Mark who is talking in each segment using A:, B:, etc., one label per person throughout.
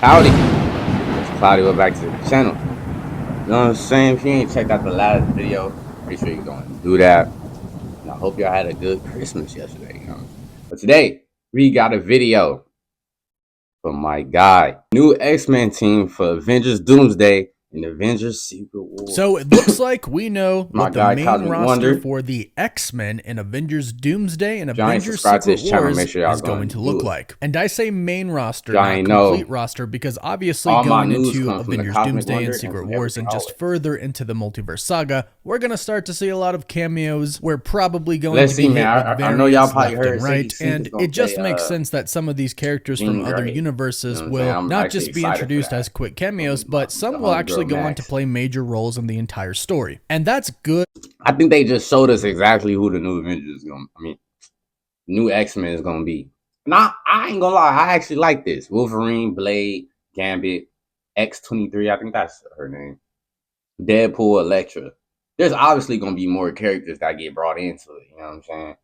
A: Howdy, it's Cloudy. Welcome back to the channel. You know what I'm saying? If you ain't checked out the last video, pretty sure you're going to do that. And I hope y'all had a good Christmas yesterday, you know. But today, we got a video from my guy. New X-Men team for Avengers Doomsday and Avengers Secret War.
B: So it looks like we know
A: My
B: what the
A: guy,
B: main
A: Cosmic
B: roster
A: Wonder.
B: for the X-Men in Avengers Doomsday and
A: If y'all ain't
B: Avengers
A: subscribed to
B: Secret
A: this channel,
B: Wars
A: make sure y'all
B: is going to
A: do
B: look
A: it.
B: like. And I say main roster,
A: Y'all
B: not
A: ain't know.
B: complete roster, because obviously
A: All my
B: going
A: news
B: into
A: comes from the
B: Avengers
A: Cosmic
B: Doomsday
A: Wonder
B: and
A: and
B: Secret
A: from
B: Wars and
A: everything
B: just
A: always.
B: further into the multiverse saga, we're going to start to see a lot of cameos. We're probably going
A: Let's
B: to
A: see,
B: be
A: man.
B: hit with
A: I know y'all
B: variants
A: probably
B: left
A: heard
B: and
A: say
B: right,
A: Sync is
B: and
A: gonna
B: it just
A: play,
B: makes sense that some of these characters from
A: Jean
B: other
A: Grey.
B: universes
A: You know what I'm saying?
B: will
A: I'm
B: not
A: actually
B: just be
A: excited for
B: introduced
A: that.
B: as quick cameos, but some
A: The
B: will actually
A: Homegirl
B: go on
A: Max.
B: to play major roles in the entire story. And that's good.
A: I think they just showed us exactly who the new Avengers is gonna. New X-Men is gonna be. And I ain't gonna lie, I actually like this. Wolverine, Blade, Gambit, X-23. I think that's her name. Deadpool, Elektra. There's obviously gonna be more characters that get brought into it. You know what I'm saying?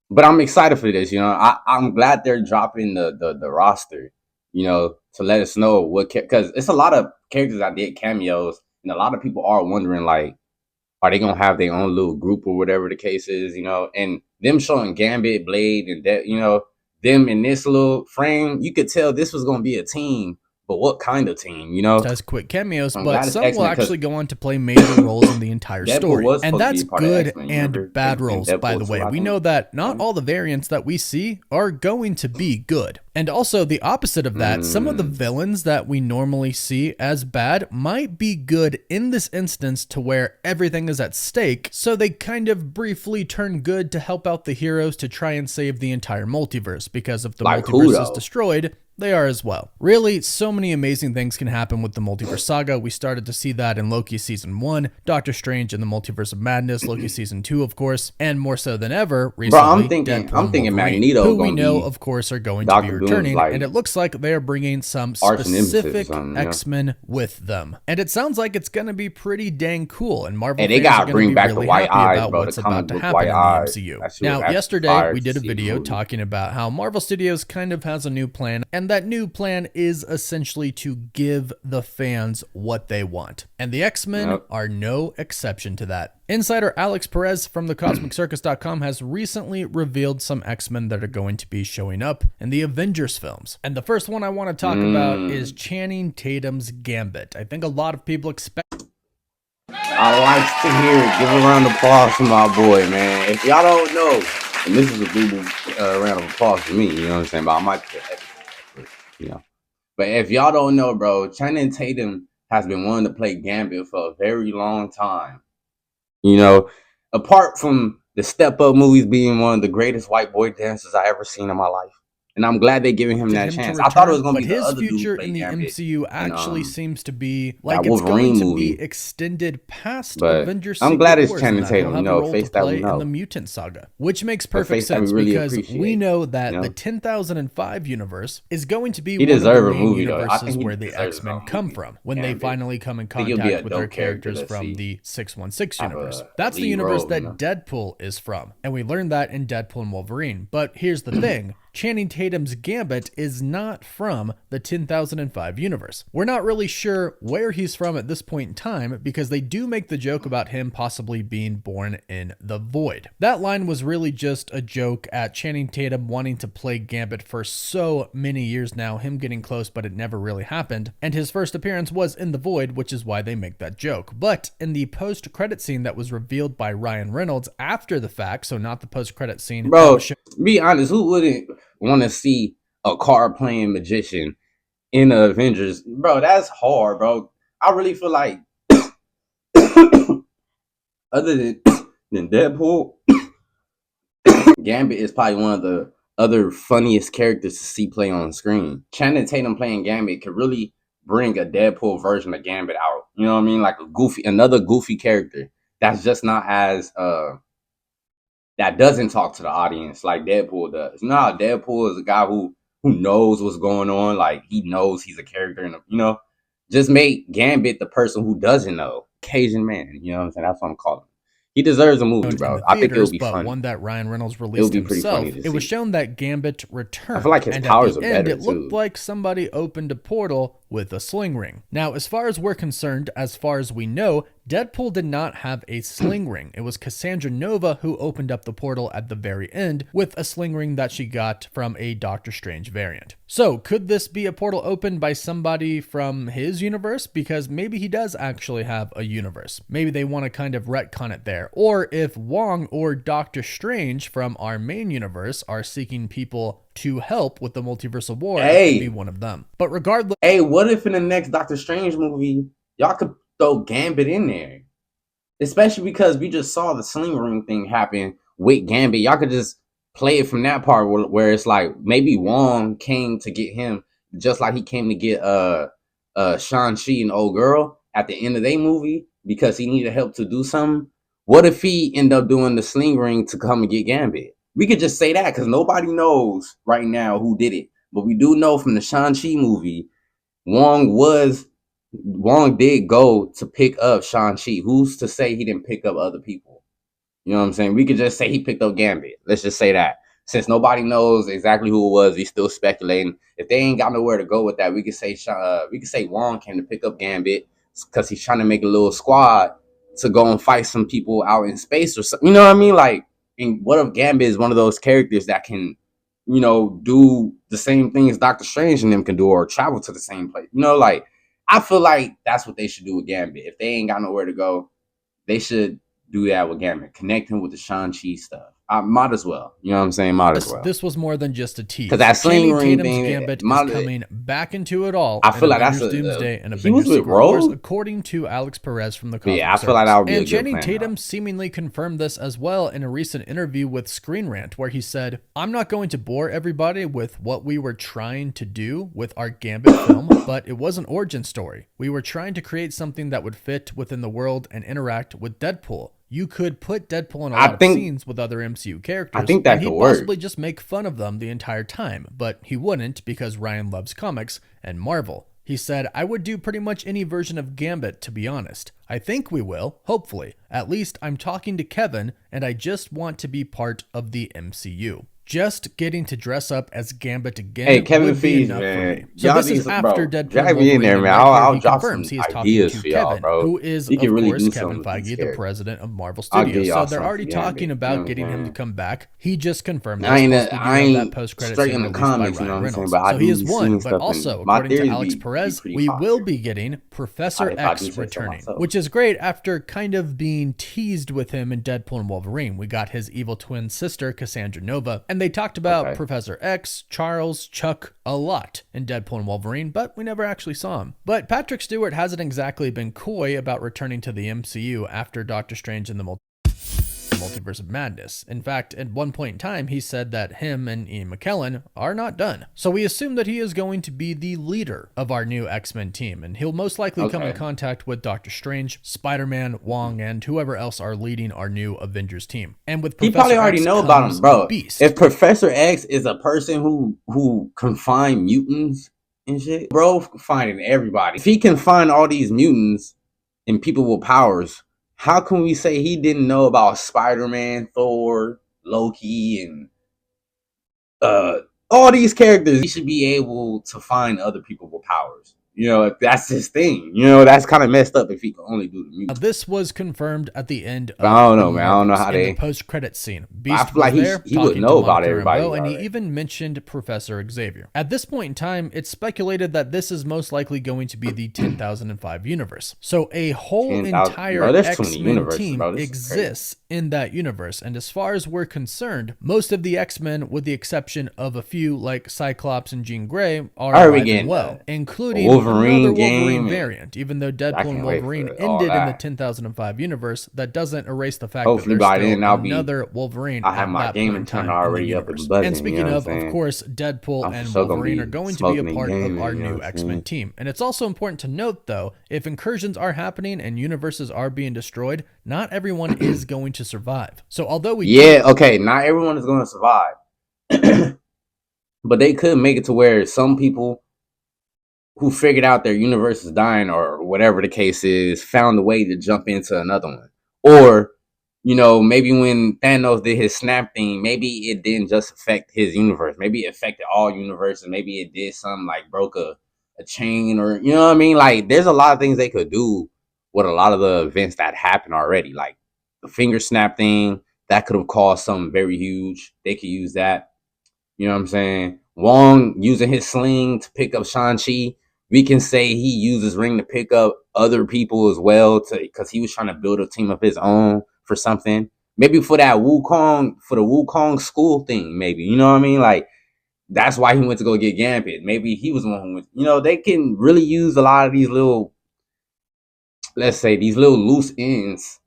A: But I'm excited for this. You know, I'm glad they're dropping the roster. You know, to let us know what because it's a lot of characters that did cameos, and a lot of people are wondering like, are they gonna have their own little group or whatever the case is, you know? And them showing Gambit, Blade, and that, you know, them in this little frame, you could tell this was gonna be a team, but what kind of team, you know?
B: As quick cameos,
A: I'm
B: but
A: glad it's
B: some will
A: X-Men because
B: actually go on to play major roles in the entire
A: Deadpool
B: story.
A: was
B: And
A: supposed to be
B: that's
A: a part of
B: good
A: X-Men. You remember?
B: and bad
A: They became
B: roles, by
A: Deadpool
B: the
A: 2,
B: way.
A: I
B: We
A: think.
B: know that not all the variants that we see are going to be good. And also, the opposite of that, some of the villains that we normally see as bad might be good in this instance to where everything is at stake, so they kind of briefly turn good to help out the heroes to try and save the entire multiverse, because if the
A: Like who,
B: multiverse is
A: though?
B: destroyed, they are as well. Really, so many amazing things can happen with the multiverse saga. We started to see that in Loki season 1, Doctor Strange in the Multiverse of Madness, Loki season 2, of course, and more so than ever recently,
A: Bro, I'm thinking
B: Deadpool and Wolverine,
A: Magneto
B: who we
A: gonna
B: know,
A: be
B: of course, are going to be
A: Dr. Doom's,
B: returning,
A: like,
B: and it looks like they are bringing some
A: arch nemesis or
B: specific
A: something, you know?
B: X-Men with them. And it sounds like it's going to be pretty dang cool, and Marvel
A: Hey, they
B: fans are
A: gotta
B: going
A: bring
B: to be
A: back the
B: really
A: white
B: happy
A: eyes,
B: about
A: bro.
B: what's
A: The
B: about
A: comic
B: to
A: book
B: happen
A: white
B: in the
A: eyes.
B: MCU.
A: That shit was
B: Now,
A: actually
B: yesterday,
A: fire
B: we
A: to
B: did a
A: see in the
B: video
A: movie.
B: talking about how Marvel Studios kind of has a new plan, and that new plan is essentially to give the fans what they want. And the X-Men
A: Yep.
B: are no exception to that. Insider Alex Perez from thecosmiccircus.com has recently revealed some X-Men that are going to be showing up in the Avengers films. And the first one I want to talk about is Channing Tatum's Gambit. I think a lot of people expect.
A: I like to hear it. Give a round of applause to my boy, man. If y'all don't know, and this is a boo round of applause for me, you know what I'm saying? But I might get extra, you know. But if y'all don't know, bro, Channing Tatum has been wanting to play Gambit for a very long time. You know, apart from the Step Up movies being one of the greatest white boy dances I ever seen in my life. And I'm glad they're giving him that
B: him
A: chance.
B: to
A: I thought it was
B: return,
A: going to
B: but
A: be the
B: his
A: other dude who
B: future
A: played
B: in the
A: Gambit
B: MCU actually
A: in,
B: seems to be like
A: that
B: it's going
A: Wolverine
B: to
A: movie.
B: be extended past
A: But
B: Avengers
A: I'm
B: Secret
A: glad it's
B: Wars,
A: Channing
B: and that he'll
A: Tatum,
B: have
A: you
B: a
A: know,
B: role
A: face
B: to
A: that we
B: play in
A: know.
B: the Mutant Saga, which makes
A: A
B: perfect
A: face that we
B: sense
A: really
B: because we
A: appreciate,
B: know that
A: you know?
B: the 10,005 universe is going to be
A: He
B: one of the
A: deserves a
B: main
A: movie, though. I
B: universes
A: think he
B: where the
A: deserves his
B: X-Men
A: own
B: come
A: movie.
B: from when they
A: Gambit.
B: finally come in
A: I think he'll be a
B: contact with our
A: dope character
B: characters
A: to
B: from
A: see
B: the 616
A: have
B: universe.
A: a
B: That's the
A: lead
B: universe
A: role,
B: that
A: you know?
B: Deadpool is from, and we learned that in Deadpool and Wolverine. But here's the thing. Channing Tatum's Gambit is not from the 10,005 universe. We're not really sure where he's from at this point in time because they do make the joke about him possibly being born in the void. That line was really just a joke at Channing Tatum wanting to play Gambit for so many years now, him getting close, but it never really happened. And his first appearance was in the void, which is why they make that joke. But in the post-credit scene that was revealed by Ryan Reynolds after the fact, so not the post-credit scene,
A: Bro, be honest, who wouldn't want to see a card playing magician in the Avengers? Bro, that's hard, bro. I really feel like other than Deadpool, Gambit is probably one of the other funniest characters to see play on screen. Channing Tatum playing Gambit could really bring a Deadpool version of Gambit out. You know what I mean? Like another goofy character that's just not as that doesn't talk to the audience like Deadpool does. You know how Deadpool is a guy who knows what's going on, like he knows he's a character, and you know, just make Gambit the person who doesn't know, Cajun man. You know what I'm saying? That's what I'm calling him. He deserves a movie,
B: in
A: bro.
B: the
A: I think it would
B: theaters,
A: be
B: but
A: funny.
B: one that Ryan Reynolds
A: It would
B: released
A: be pretty funny
B: himself,
A: to
B: it was
A: see.
B: shown that Gambit
A: I feel like
B: returned,
A: his
B: and at
A: powers
B: the
A: are
B: end,
A: better
B: it looked
A: too.
B: like somebody opened a portal with a sling ring. Now, as far as we're concerned, as far as we know, Deadpool did not have a sling ring. It was Cassandra Nova who opened up the portal at the very end with a sling ring that she got from a Doctor Strange variant. So, could this be a portal opened by somebody from his universe? Because maybe he does actually have a universe. Maybe they want to kind of retcon it there. Or if Wong or Doctor Strange from our main universe are seeking people to help with the multiversal war, it could be one of them. But regardless,
A: What if in the next Doctor Strange movie, y'all could throw Gambit in there? Especially because we just saw the sling ring thing happen with Gambit. Y'all could just play it from that part where it's like maybe Wong came to get him just like he came to get Shang-Chi and old girl at the end of their movie because he needed help to do something. What if he end up doing the sling ring to come and get Gambit? We could just say that because nobody knows right now who did it. But we do know from the Shang-Chi movie, Wong did go to pick up Shang-Chi. Who's to say he didn't pick up other people? You know what I'm saying? We could just say he picked up Gambit. Let's just say that. Since nobody knows exactly who it was, we still speculating. If they ain't got nowhere to go with that, we could say Wong came to pick up Gambit because he's trying to make a little squad to go and fight some people out in space or something. You know what I mean? Like, and what if Gambit is one of those characters that can, do the same things Doctor Strange and them can do or travel to the same place? Like I feel like that's what they should do with Gambit. If they ain't got nowhere to go, they should do that with Gambit. Connect him with the Shang-Chi stuff. I might as well. You know what I'm saying? Might as well.
B: this was more than just a tease.
A: Because that sling
B: Channing
A: ring
B: Tatum's
A: thing,
B: Gambit is coming back into it all.
A: I feel like
B: Avengers
A: that's
B: Doomsday and
A: he was
B: Avengers
A: with
B: Secret Wars,
A: Rogue.
B: according to Alex Perez from the
A: But
B: Cosmic
A: yeah, I feel
B: Service.
A: like that would be
B: and
A: a good
B: Channing
A: plan.
B: Tatum
A: Though.
B: seemingly confirmed this as well in a recent interview with Screen Rant, where he said, "I'm not going to bore everybody with what we were trying to do with our Gambit film, but it was an origin story. We were trying to create something that would fit within the world and interact with Deadpool. You could put Deadpool in a lot of scenes with other MCU characters,
A: I think that
B: and he'd
A: could work.
B: possibly just make fun of them the entire time, but he wouldn't because Ryan loves comics and Marvel. He said, I would do pretty much any version of Gambit, to be honest. I think we will, hopefully. At least I'm talking to Kevin, and I just want to be part of the MCU. Just getting to dress up as Gambit again
A: Kevin
B: would be
A: Feige,
B: enough
A: man.
B: for me." So
A: Y'all
B: this is after
A: bro,
B: Deadpool
A: drag me in there, man. I'll drop some
B: he is talking
A: ideas
B: to
A: for y'all,
B: Kevin,
A: bro.
B: who is,
A: You
B: of
A: can really
B: course,
A: do
B: Kevin
A: something with these
B: Feige, the
A: characters.
B: president of Marvel
A: I'll give
B: Studios.
A: y'all
B: So they're
A: something
B: already
A: for Gambit,
B: talking
A: you know
B: about
A: what
B: getting
A: I'm
B: him to
A: saying?
B: come back. He just confirmed this.
A: I
B: Plus, we do have that
A: ain't
B: post-credit
A: straight
B: scene
A: in the
B: released by
A: comics, you know
B: Ryan
A: what I'm saying?
B: Reynolds.
A: But I
B: So he
A: do
B: is
A: be
B: one,
A: seeing
B: but
A: stuff,
B: also,
A: and my
B: according to
A: theories
B: Alex
A: be
B: Perez,
A: pretty
B: we will
A: positive.
B: be getting Professor
A: If I do
B: X
A: say so
B: returning,
A: myself.
B: which is great after kind of being teased with him in Deadpool and Wolverine. We got his evil twin sister, Cassandra Nova, and they talked about Professor X, Charles, Chuck a lot in Deadpool and Wolverine, but we never actually saw him. But Patrick Stewart hasn't exactly been coy about returning to the MCU after Doctor Strange in the Multiverse of Madness. In fact, at one point in time, he said that him and Ian McKellen are not done. So we assume that he is going to be the leader of our new X-Men team, and he'll most likely come in contact with Doctor Strange, Spider-Man, Wong, and whoever else are leading our new Avengers team. And with Professor
A: he probably already
B: X
A: know about him, bro.
B: Beast.
A: If Professor X is a person who can find mutants and shit, bro, finding everybody. If he can find all these mutants and people with powers, how can we say he didn't know about Spider-Man, Thor, Loki, and all these characters? He should be able to find other people with powers. If that's his thing. That's kind of messed up if he can only do the music.
B: This was confirmed at the end of
A: I don't know, man. I don't know how
B: in
A: they
B: the post-credit scene. Beast
A: I feel like
B: was there
A: he would
B: talking
A: know
B: to
A: about
B: Monica
A: everybody
B: Rambeau, and he
A: already.
B: even mentioned Professor Xavier. At this point in time, it's speculated that this is most likely going to be the 10,005 universe. So a whole entire X-Men team exists in that universe, and as far as we're concerned, most of the X-Men, with the exception of a few like Cyclops and Jean Grey, are alive and well, including
A: Wolverine
B: another Wolverine variant. Even though Deadpool and Wolverine ended in the
A: that.
B: 10,005 universe, that doesn't erase the fact
A: Hopefully
B: that
A: by
B: there's
A: then
B: still
A: I'll
B: another Wolverine
A: I have
B: at
A: my
B: that
A: gaming
B: point in time
A: channel already
B: in the
A: up and
B: universe.
A: buzzing,
B: And speaking
A: you know
B: of course, Deadpool
A: I'm
B: and
A: still gonna
B: Wolverine
A: be
B: are going to be a
A: smoking and
B: part of
A: gaming,
B: our
A: you know
B: new
A: what I'm
B: X-Men
A: saying?
B: team. And it's also important to note, though, if incursions are happening and universes are being destroyed, not everyone is going to survive. So although we
A: not everyone is going to survive. But they could make it to where some people who figured out their universe is dying or whatever the case is found a way to jump into another one. Or maybe when Thanos did his snap thing, maybe it didn't just affect his universe. Maybe it affected all universes. Maybe it did something like broke a chain, or you know what I mean? Like there's a lot of things they could do with a lot of the events that happened already. Like the finger snap thing, that could have caused something very huge. They could use that. You know what I'm saying? Wong using his sling to pick up Shang-Chi. We can say he uses ring to pick up other people as well, to because he was trying to build a team of his own for something. Maybe for that Wukong, for the Wukong school thing, maybe. You know what I mean? Like that's why he went to go get Gambit. Maybe he was the one who went. They can really use a lot of these little, let's say, these little loose ends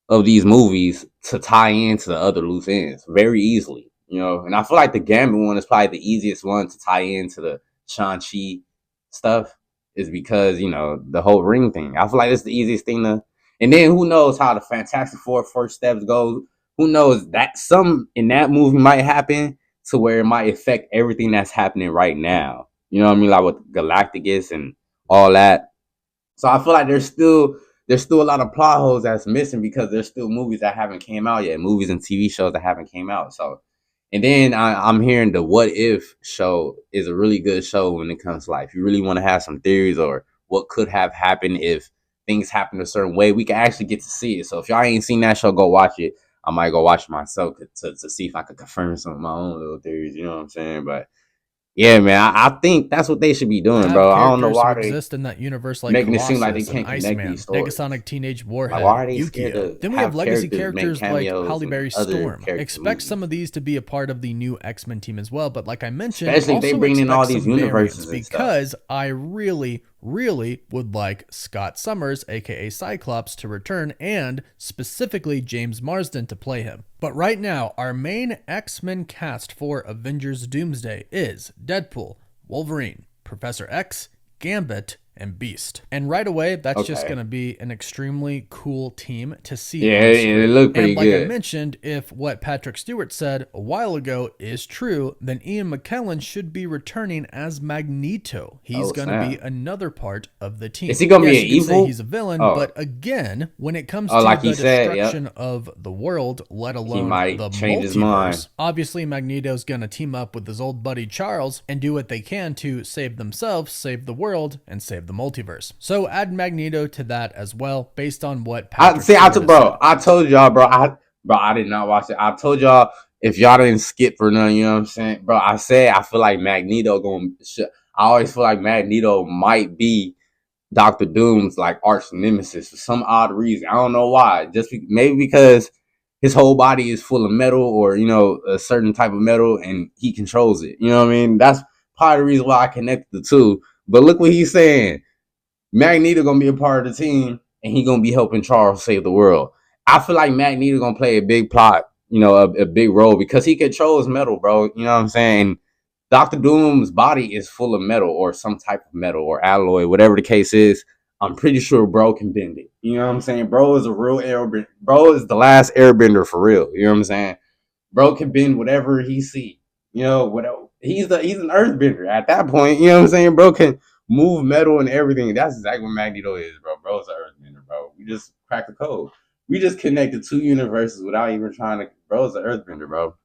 A: of these movies to tie into the other loose ends very easily, And I feel like the Gambit one is probably the easiest one to tie into the Shang-Chi stuff, is because, the whole ring thing. I feel like it's the easiest thing to, and then who knows how the Fantastic Four first steps go. Who knows that some in that movie might happen to where it might affect everything that's happening right now. You know what I mean? Like with Galacticus and all that. So I feel like there's still a lot of plot holes that's missing because there's still movies that haven't came out yet, movies and TV shows that haven't came out. So, and then I'm hearing the What If show is a really good show when it comes to like if you really want to have some theories or what could have happened if things happened a certain way, we can actually get to see it. So if y'all ain't seen that show, go watch it. I might go watch it myself to see if I could confirm some of my own little theories. You know what I'm saying? But yeah, man, I think that's what they should be doing,
B: Have
A: bro. I don't know
B: characters who
A: why they
B: exist in that universe like
A: making it seem like they
B: Colossus and
A: can't connect
B: Iceman,
A: these stories.
B: Negasonic Teenage
A: Like, why
B: Warhead,
A: are they scared
B: Yukio.
A: to
B: Then we have
A: have
B: legacy
A: characters make
B: characters like
A: cameos
B: Halle
A: in
B: Berry
A: other
B: Storm.
A: character
B: Expect some
A: movies?
B: of these to be a part of the new X-Men team as well, but like I mentioned,
A: Especially if they
B: also
A: bring in all
B: expect
A: these
B: some variants
A: universes and stuff.
B: because I really, really would like Scott Summers, aka Cyclops, to return and specifically James Marsden to play him. But right now, our main X-Men cast for Avengers Doomsday is Deadpool, Wolverine, Professor X, Gambit, and Beast. And right away, that's just
A: Okay.
B: going to be an extremely cool team to see
A: Yeah,
B: on
A: it
B: screen.
A: looked
B: And
A: pretty
B: like I
A: good.
B: mentioned, if what Patrick Stewart said a while ago is true, then Ian McKellen should be returning as Magneto. He's
A: Oh
B: going to be
A: snap!
B: another part of the
A: Is
B: team.
A: he gonna be
B: Yes,
A: an
B: you could say he's
A: evil?
B: a villain,
A: Oh,
B: but again, when it comes
A: oh,
B: to
A: like he
B: the
A: said. Yep.
B: destruction of the world, let
A: He
B: alone the
A: might change his mind.
B: multiverse, obviously Magneto's going to team up with his old buddy Charles and do what they can to save themselves, save the world, and save the multiverse. So add Magneto to that as well, based on what
A: I
B: Patrick
A: see.
B: Stewart has said.
A: I told y'all, bro. I did not watch it. I told y'all if y'all didn't skip for none, you know what I'm saying, bro. I said I feel like Magneto going. I always feel like Magneto might be Doctor Doom's like arch nemesis for some odd reason. I don't know why. Maybe because his whole body is full of metal, or a certain type of metal, and he controls it. You know what I mean? That's part of the reason why I connected the two. But look what he's saying. Magneto gonna be a part of the team, and he gonna be helping Charles save the world. I feel like Magneto gonna play a big plot, a big role because he controls metal, bro. You know what I'm saying? Doctor Doom's body is full of metal or some type of metal or alloy, whatever the case is. I'm pretty sure bro can bend it. You know what I'm saying? Bro is a real airbender. Bro is the last airbender for real. You know what I'm saying? Bro can bend whatever he see. Whatever. He's an earthbender at that point. You know what I'm saying? Bro can move metal and everything. That's exactly what Magneto is, bro. Bro's an earthbender, bro. We just cracked the code. We just connected two universes without even trying to. Bro's an earthbender, bro.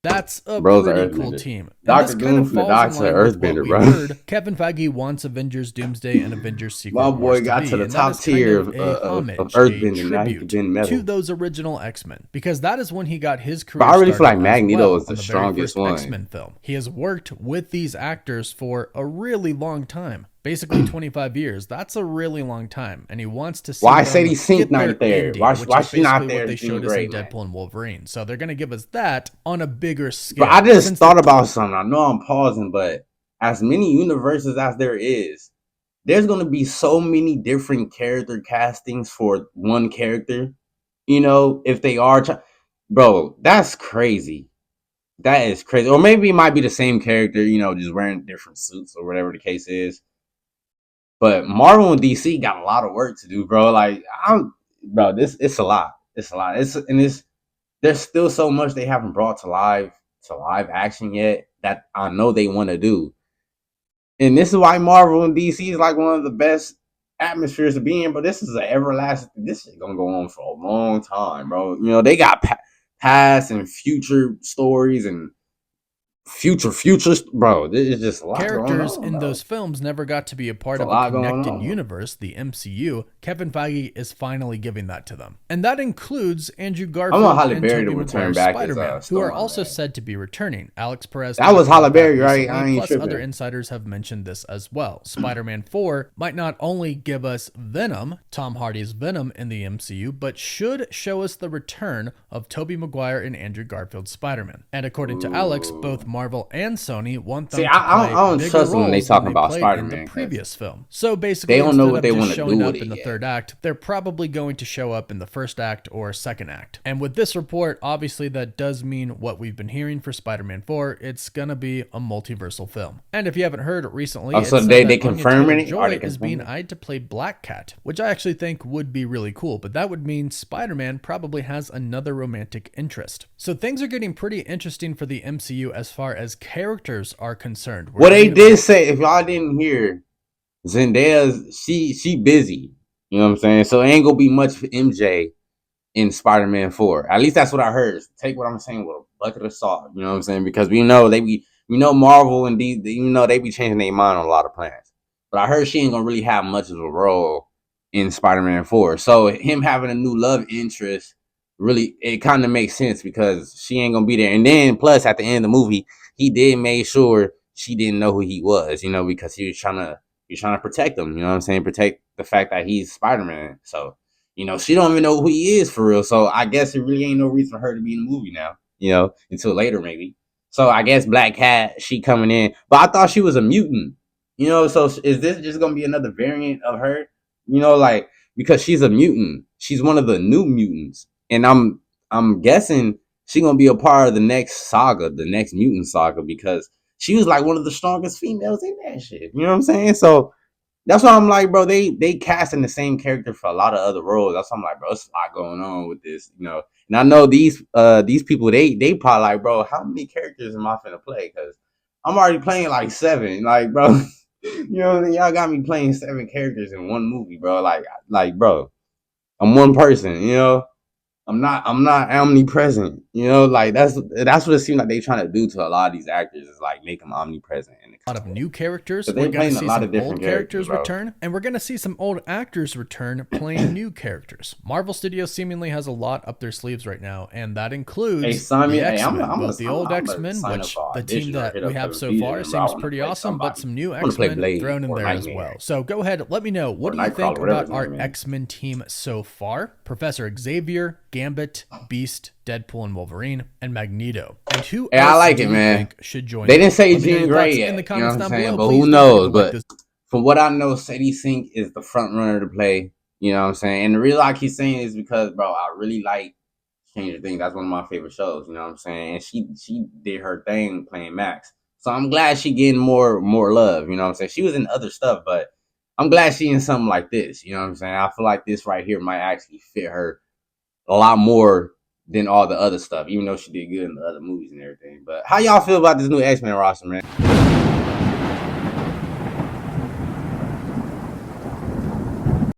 B: That's a
A: Bro's an
B: pretty cool
A: earthbender.
B: team. And this
A: Doctor
B: kind
A: Doom
B: of
A: from the
B: falls in
A: Doctor
B: line with what
A: Earthbender,
B: we
A: bro.
B: heard Kevin Feige wants Avengers Doomsday and Avengers
A: My
B: Secret Wars
A: boy
B: to
A: got to
B: be.
A: the
B: And that
A: top
B: is kind
A: tier
B: of a
A: of
B: homage, a
A: Earthbending. Now he can
B: tribute
A: bend
B: to
A: metal.
B: those original X-Men. Because that is when he got his
A: But
B: career
A: I really feel like
B: started as
A: Magneto
B: well
A: is
B: on
A: the
B: the very
A: strongest
B: first
A: one.
B: X-Men film. He has worked with these actors for a really long time. Basically 25 years. That's a really long time. And he wants to see
A: Why Sadie
B: them
A: Sink
B: get
A: not
B: their
A: there?
B: ending, which
A: Why
B: is
A: she not
B: basically
A: there
B: what they
A: being
B: showed us in
A: great, man?
B: Deadpool and Wolverine. So they're going to give us that on a bigger
A: But I
B: scale.
A: just
B: Since the
A: thought about something. I know I'm pausing, but as many universes as there is, there's gonna be so many different character castings for one character. If they are, bro, that's crazy. That is crazy. Or maybe it might be the same character, just wearing different suits or whatever the case is. But Marvel and DC got a lot of work to do, bro. Like, bro, this it's a lot. It's a lot. It's there's still so much they haven't brought to live action yet that I know they want to do. And this is why Marvel and DC is like one of the best. atmospheres to be in, but this is an everlasting. This is gonna go on for a long time, bro. You know, they got past and future stories and futures, bro. There's just a lot going
B: Characters
A: on,
B: in
A: bro.
B: those films never got to be a part
A: It's a
B: of a
A: lot going
B: connected
A: on.
B: universe, the MCU. Kevin Feige is finally giving that to them. And that includes Andrew
A: I want
B: Garfield
A: Halle
B: and
A: Berry to
B: Tobey
A: return
B: Maguire's
A: back as
B: Spider-Man, who are
A: Storm,
B: also
A: man.
B: said to be returning. Alex Perez
A: That
B: talked
A: was Halle
B: about that
A: Berry, right?
B: recently,
A: I ain't
B: plus other
A: tripping.
B: insiders have mentioned this as well. Spider-Man 4 might not only give us Venom, Tom Hardy's Venom in the MCU, but should show us the return of Tobey Maguire and Andrew Garfield's Spider-Man. And according to Alex, both
A: Ooh.
B: Marvel and Sony want
A: See,
B: them to play
A: I don't
B: bigger
A: trust them when they
B: roles than
A: talking
B: they
A: about
B: played in the
A: Spider-Man because
B: previous film. So
A: they
B: basically,
A: don't know
B: instead
A: what
B: of
A: they
B: just
A: want to
B: showing
A: do with
B: up in
A: it
B: the
A: yet.
B: third act, they're probably going to show up in the first act or second act. And with this report, obviously that does mean what we've been hearing for Spider-Man 4, it's gonna be a multiversal film. And if you haven't heard recently,
A: Oh,
B: it
A: so
B: said
A: they
B: that Anya
A: confirming it? Are
B: Taylor-Joy
A: they
B: is being
A: confirming it?
B: eyed to play Black Cat, which I actually think would be really cool, but that would mean Spider-Man probably has another romantic interest. So things are getting pretty interesting for the MCU as far as characters are concerned.
A: Well, they did say, if y'all didn't hear, Zendaya's she busy. You know what I'm saying? So it ain't gonna be much for MJ in Spider-Man 4. At least that's what I heard. Take what I'm saying with a bucket of salt. You know what I'm saying? Because we know Marvel and they be changing their mind on a lot of plans. But I heard she ain't gonna really have much of a role in Spider-Man 4. So him having a new love interest really it kind of makes sense because she ain't gonna be there. And then plus at the end of the movie, he did make sure she didn't know who he was, because he was trying to protect him, you know what I'm saying? Protect the fact that he's Spider-Man. So she don't even know who he is for real. So I guess it really ain't no reason for her to be in the movie now, until later maybe. So I guess Black Cat, she coming in. But I thought she was a mutant. So is this just gonna be another variant of her? Like because she's a mutant. She's one of the new mutants. And I'm guessing she gonna be a part of the next saga, the next mutant saga, because she was like one of the strongest females in that shit. You know what I'm saying? So that's why I'm like, bro, they casting the same character for a lot of other roles. That's why I'm like, bro, it's a lot going on with this. And I know these people, they probably like, bro, how many characters am I finna play? Because I'm already playing like 7. Like, bro, y'all got me playing 7 characters in one movie, bro. Like, bro, I'm one person. I'm not omnipresent. Like that's what it seems like they trying to do to a lot of these actors is like make them omnipresent in the
B: lot of
A: content.
B: new characters.
A: Because
B: We're
A: they
B: going to
A: playing a
B: see
A: lot
B: some
A: of different
B: old
A: characters,
B: characters
A: bro.
B: return, and we're going to see some old actors return playing new characters. Marvel Studios seemingly has a lot up their sleeves right now, and that
A: Hey,
B: includes
A: sign me.
B: the
A: Hey,
B: X-Men, both the old
A: I'm gonna
B: X-Men,
A: sign up
B: which
A: for
B: the team
A: audition or
B: that
A: hit
B: we
A: up
B: have
A: Kevin
B: so
A: Feige,
B: far
A: and bro, I
B: seems
A: want to
B: pretty
A: play
B: awesome, but
A: somebody.
B: some new
A: I want to play
B: X-Men
A: Blade
B: thrown in
A: or
B: there as
A: Nightmare
B: well. So go ahead, let me know, what
A: or
B: do you think
A: Nightcrawler, whatever
B: about
A: his
B: our
A: name is.
B: X-Men team so far? Professor Xavier, Gambit, Beast, Deadpool and Wolverine, and Magneto. And who
A: Hey, I
B: else
A: like
B: do
A: it,
B: you
A: man.
B: think should join
A: They
B: them?
A: didn't say
B: Let me know
A: Jean
B: your
A: Grey
B: thoughts in the
A: yet. You know what
B: comments
A: I'm
B: down
A: saying?
B: below.
A: But who
B: Please don't forget to
A: knows?
B: like
A: But
B: this.
A: from what I know, Sadie Sink is the front runner to play. You know what I'm saying? And the reason I keep saying is because, bro, I really like Stranger Things. That's one of my favorite shows. You know what I'm saying? And she did her thing playing Max. So I'm glad she getting more love. You know what I'm saying? She was in other stuff, but I'm glad she in something like this. You know what I'm saying? I feel like this right here might actually fit her a lot more than all the other stuff, even though she did good in the other movies and everything. But how y'all feel about this new X-Men roster, man?